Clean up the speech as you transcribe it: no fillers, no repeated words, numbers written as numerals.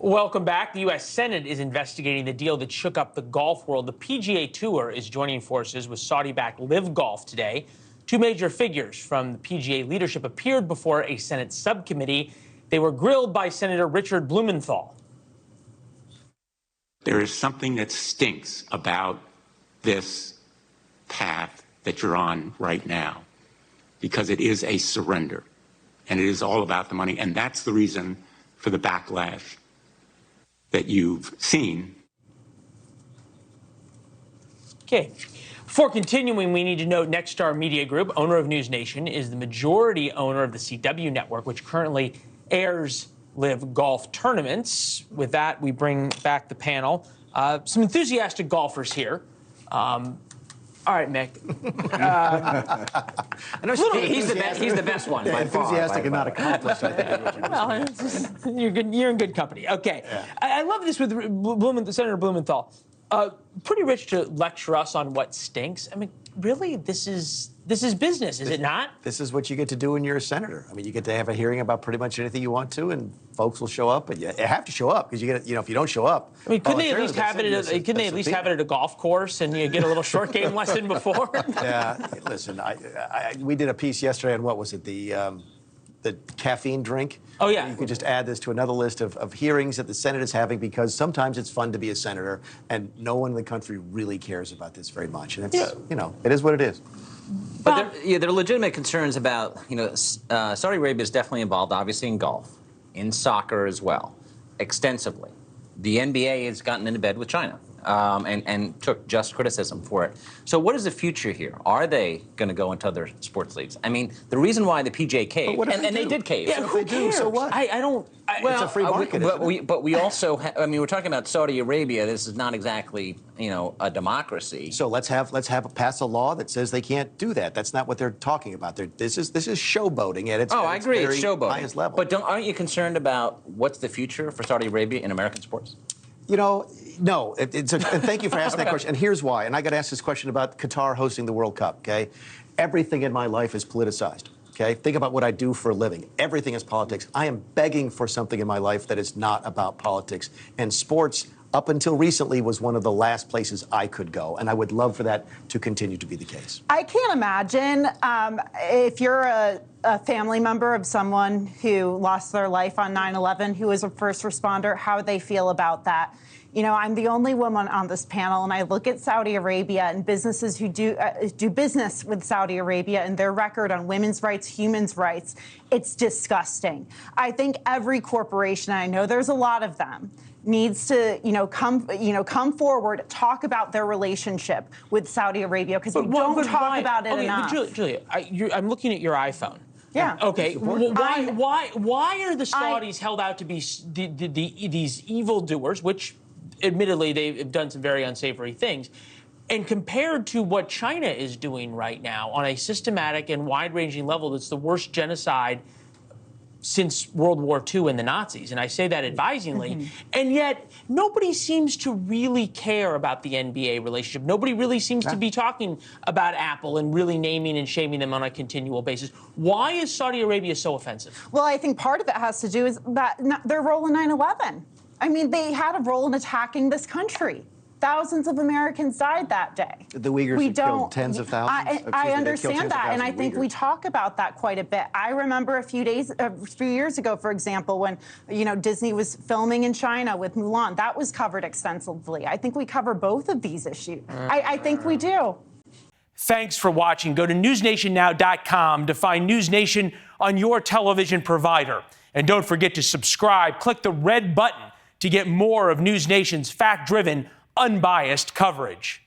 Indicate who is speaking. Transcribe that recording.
Speaker 1: Welcome back. The U.S. Senate is investigating the deal that shook up the golf world. The PGA Tour is joining forces with Saudi-backed LIV Golf today. Two major figures from the PGA leadership appeared before a Senate subcommittee. They were grilled by Senator Richard Blumenthal.
Speaker 2: There is something that stinks about this path that you're on right now, because it is a surrender, and it is all about the money, and that's the reason for the backlash that you've seen.
Speaker 1: Okay. Before continuing, we need to note Nexstar Media Group, owner of NewsNation, is the majority owner of the CW network, which currently airs LIV Golf tournaments. With that, we bring back the panel. Some enthusiastic golfers here. All right, Mick.
Speaker 3: I know he's the best one.
Speaker 4: Yeah,
Speaker 3: by far,
Speaker 4: enthusiastic and not accomplished, I think.
Speaker 1: Well, you're in good company. Okay. Yeah. I love this with Senator Blumenthal. Pretty rich to lecture us on what stinks. I mean, really, this is business, is it not?
Speaker 4: This is what you get to do when you're a senator. I mean, you get to have a hearing about pretty much anything you want to, and folks will show up, and you have to show up because you get, if you don't show up.
Speaker 1: I mean, couldn't they at least have it at a golf course and you get a little short game lesson before?
Speaker 4: Yeah, listen, we did a piece yesterday on what was it, the caffeine drink.
Speaker 1: Oh, yeah.
Speaker 4: You could just add this to another list of hearings that the Senate is having, because sometimes it's fun to be a senator, and no one in the country really cares about this very much. And it's, it is what it is.
Speaker 3: But there are legitimate concerns about, Saudi Arabia is definitely involved, obviously, in golf, in soccer as well, extensively. The NBA has gotten into bed with China and took just criticism for it. So what is the future here? Are they going to go into other sports leagues? I mean, the reason why the PGA caved, and they did cave.
Speaker 1: Yeah, who cares?
Speaker 4: So what?
Speaker 1: Well,
Speaker 4: it's a free market,
Speaker 3: but we also, we're talking about Saudi Arabia. This is not exactly, a democracy.
Speaker 4: So let's pass a law that says they can't do that. That's not what they're talking about. This is showboating at its
Speaker 3: I agree, it's showboating.
Speaker 4: Highest level.
Speaker 3: But aren't you concerned about what's the future for Saudi Arabia in American sports?
Speaker 4: No. And thank you for asking that question. And here's why. And I got asked this question about Qatar hosting the World Cup, okay? Everything in my life is politicized, okay? Think about what I do for a living. Everything is politics. I am begging for something in my life that is not about politics. And sports, up until recently, was one of the last places I could go. And I would love for that to continue to be the case.
Speaker 5: I can't imagine if you're a family member of someone who lost their life on 9/11, who is a first responder, how they feel about that. I'm the only woman on this panel, and I look at Saudi Arabia and businesses who do business with Saudi Arabia and their record on women's rights, human rights. It's disgusting. I think every corporation, I know there's a lot of them, needs to, come forward, talk about their relationship with Saudi Arabia, because we don't talk about it enough.
Speaker 1: But Julia, I'm looking at your iPhone.
Speaker 5: Yeah.
Speaker 1: Okay. Why are the Saudis held out to be these evildoers, which, admittedly, they've done some very unsavory things, and compared to what China is doing right now on a systematic and wide-ranging level, that's the worst genocide since World War II and the Nazis, and I say that advisingly, and yet nobody seems to really care about the NBA relationship. Nobody really seems to be talking about Apple and really naming and shaming them on a continual basis. Why is Saudi Arabia so offensive?
Speaker 5: Well, I think part of it has to do with their role in 9/11. I mean, they had a role in attacking this country. Thousands of Americans died that day.
Speaker 4: The Uyghurs killed tens of thousands.
Speaker 5: I understand that, and I think we talk about that quite a bit. I remember a few years ago, for example, when Disney was filming in China with Mulan. That was covered extensively. I think we cover both of these issues. I think we do.
Speaker 1: Thanks for watching. Go to newsnationnow.com to find NewsNation on your television provider. And don't forget to subscribe. Click the red button to get more of NewsNation's fact-driven, unbiased coverage.